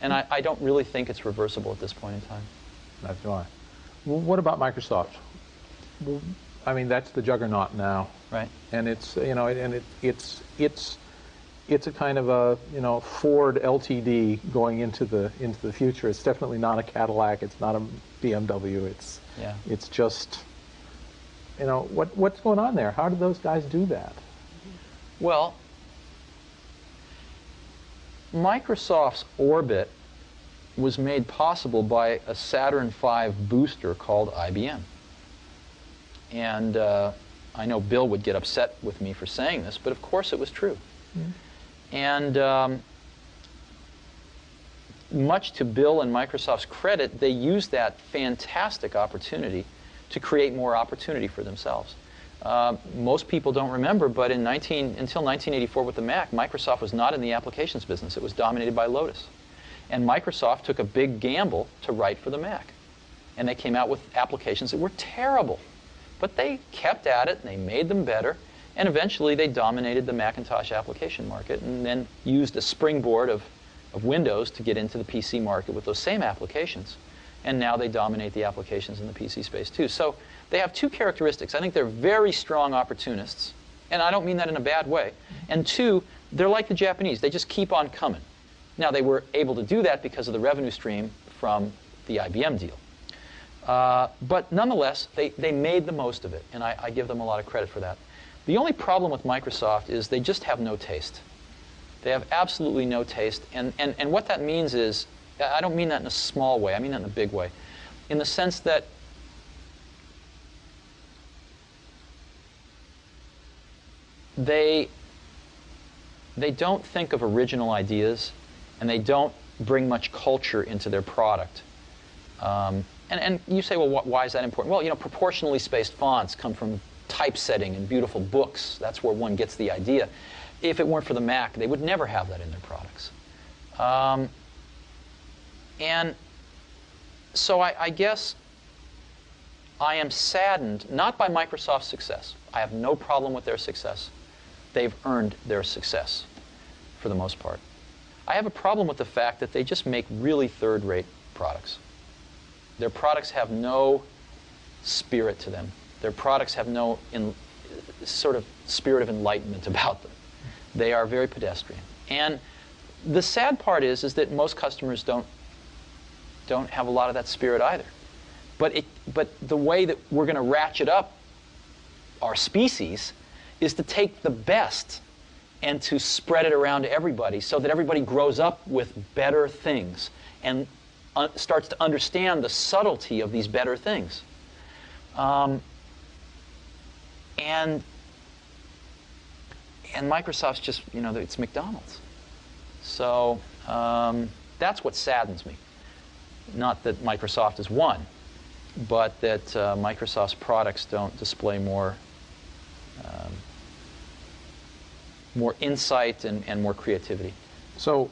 And I don't really think it's reversible at this point in time. That's why. Well, what about Microsoft? Well, I mean, that's the juggernaut now. Right. And it's, you know, and it's a kind of a, you know, Ford LTD going into the future. It's definitely not a Cadillac. It's not a BMW. It's just, you know, what's going on there? How did those guys do that? Well, Microsoft's Orbit was made possible by a Saturn V booster called IBM. And I know Bill would get upset with me for saying this, but of course it was true. Mm-hmm. And much to Bill and Microsoft's credit, they used that fantastic opportunity to create more opportunity for themselves. Most people don't remember, but until 1984 with the Mac, Microsoft was not in the applications business. It was dominated by Lotus. And Microsoft took a big gamble to write for the Mac. And they came out with applications that were terrible. But they kept at it, and they made them better. And eventually, they dominated the Macintosh application market and then used a springboard of Windows to get into the PC market with those same applications. And now they dominate the applications in the PC space, too. So they have two characteristics. I think they're very strong opportunists. And I don't mean that in a bad way. And two, they're like the Japanese. They just keep on coming. Now, they were able to do that because of the revenue stream from the IBM deal. But nonetheless, they made the most of it, and I give them a lot of credit for that. The only problem with Microsoft is they just have no taste. They have absolutely no taste, and what that means is, I don't mean that in a small way, I mean that in a big way, in the sense that they don't think of original ideas, and they don't bring much culture into their product. And you say, well, why is that important? Well, you know, proportionally spaced fonts come from typesetting and beautiful books. That's where one gets the idea. If it weren't for the Mac, they would never have that in their products. And so I guess I am saddened, not by Microsoft's success. I have no problem with their success. They've earned their success, for the most part. I have a problem with the fact that they just make really third-rate products. Their products have no spirit to them. Their products have no sort of spirit of enlightenment about them. They are very pedestrian. And the sad part is that most customers don't have a lot of that spirit either. But the way that we're going to ratchet up our species is to take the best and to spread it around to everybody so that everybody grows up with better things and starts to understand the subtlety of these better things. And Microsoft's just, you know, it's McDonald's. So that's what saddens me. Not that Microsoft has won, but that Microsoft's products don't display more insight and more creativity. So